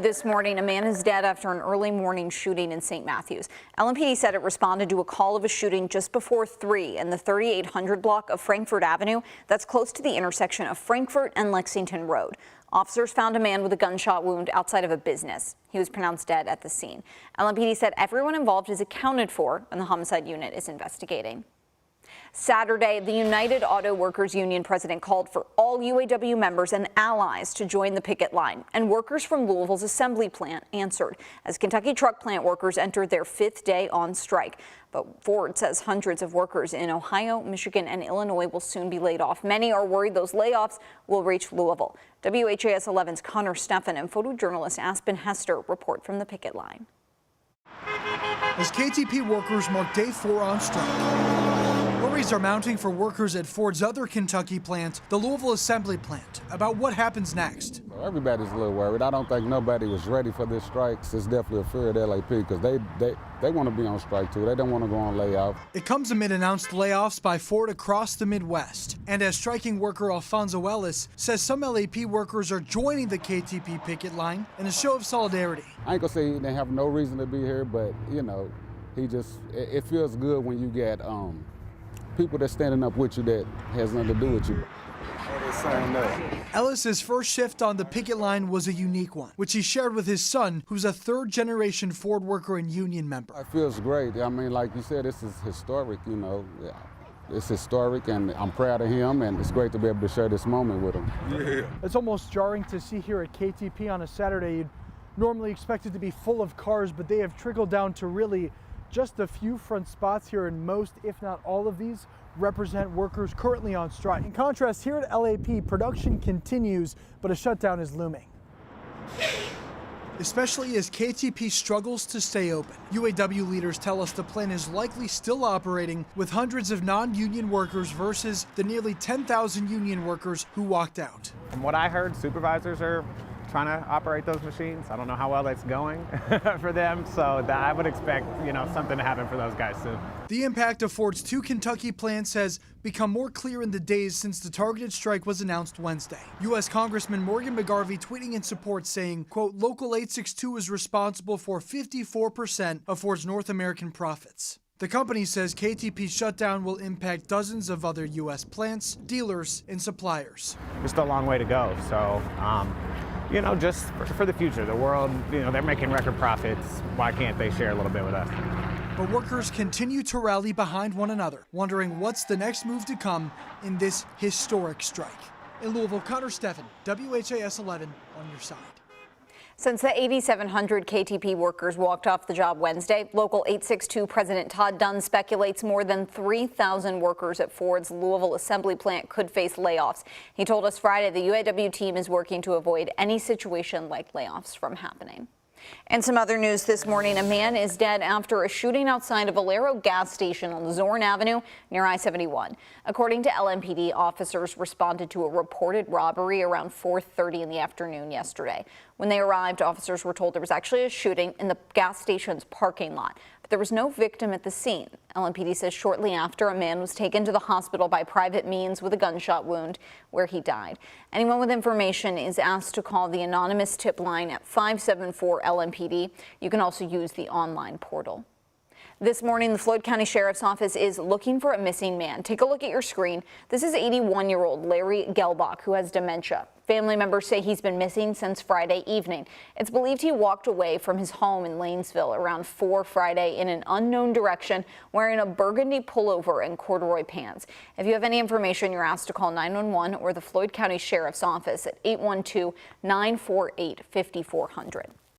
This morning, a man is dead after an early morning shooting in St. Matthews. LMPD said it responded to a call of a shooting just before 3 in the 3800 block of Frankfort Avenue. That's close to the intersection of Frankfort and Lexington Road. Officers found a man with a gunshot wound outside of a business. He was pronounced dead at the scene. LMPD said everyone involved is accounted for and the homicide unit is investigating. Saturday, the United Auto Workers Union president called for all UAW members and allies to join the picket line, and workers from Louisville's assembly plant answered as Kentucky truck plant workers entered their 5th day on strike. But Ford says hundreds of workers in Ohio, Michigan, and Illinois will soon be laid off. Many are worried those layoffs will reach Louisville. WHAS11's Connor Steffen and photojournalist Aspen Hester report from the picket line. As KTP workers mark day 4 on strike, worries are mounting for workers at Ford's other Kentucky plant, the Louisville assembly plant, about what happens next. Everybody's a little worried. I don't think nobody was ready for this strike. It's definitely a fear at LAP because they want to be on strike too. They don't want to go on layoff. It comes amid announced layoffs by Ford across the Midwest. And as striking worker Alfonso Ellis says some LAP workers are joining the KTP picket line in a show of solidarity. I ain't gonna say they have no reason to be here, but you know, it feels good when you get people that's standing up with you that has nothing to do with you. Ellis's first shift on the picket line was a unique one, which he shared with his son, who's a third-generation Ford worker and union member. It feels great. I mean, like you said, this is historic, you know. It's historic, and I'm proud of him, and it's great to be able to share this moment with him. Yeah. It's almost jarring to see here at KTP on a Saturday. You'd normally expect it to be full of cars, but they have trickled down to really just a few front spots here, and most, if not all of these, represent workers currently on strike. In contrast, here at LAP, production continues, but a shutdown is looming. Especially as KTP struggles to stay open. UAW leaders tell us the plant is likely still operating with hundreds of non-union workers versus the nearly 10,000 union workers who walked out. From what I heard, supervisors are trying to operate those machines. I don't know how well that's going for them, so I would expect, you know, something to happen for those guys soon. The impact of Ford's 2 Kentucky plants has become more clear in the days since the targeted strike was announced Wednesday. U.S. Congressman Morgan McGarvey tweeting in support saying, quote, Local 862 is responsible for 54% of Ford's North American profits. The company says KTP's shutdown will impact dozens of other U.S. plants, dealers, and suppliers. There's still a long way to go, so you know, just for the future, the world, you know, they're making record profits. Why can't they share a little bit with us? But workers continue to rally behind one another, wondering what's the next move to come in this historic strike. In Louisville, Connor Steffen, WHAS 11 on your side. Since the 8,700 KTP workers walked off the job Wednesday, Local 862 President Todd Dunn speculates more than 3,000 workers at Ford's Louisville assembly plant could face layoffs. He told us Friday the UAW team is working to avoid any situation like layoffs from happening. And some other news this morning. A man is dead after a shooting outside a Valero gas station on Zorn Avenue near I-71. According to LMPD, officers responded to a reported robbery around 4:30 in the afternoon yesterday. When they arrived, officers were told there was actually a shooting in the gas station's parking lot. But there was no victim at the scene. LMPD says shortly after, a man was taken to the hospital by private means with a gunshot wound where he died. Anyone with information is asked to call the anonymous tip line at 574 LMPD. You can also use the online portal. This morning, the Floyd County Sheriff's Office is looking for a missing man. Take a look at your screen. This is 81-year-old Larry Gelbach, who has dementia. Family members say he's been missing since Friday evening. It's believed he walked away from his home in Lanesville around 4 Friday in an unknown direction, wearing a burgundy pullover and corduroy pants. If you have any information, you're asked to call 911 or the Floyd County Sheriff's Office at 812-948-5400.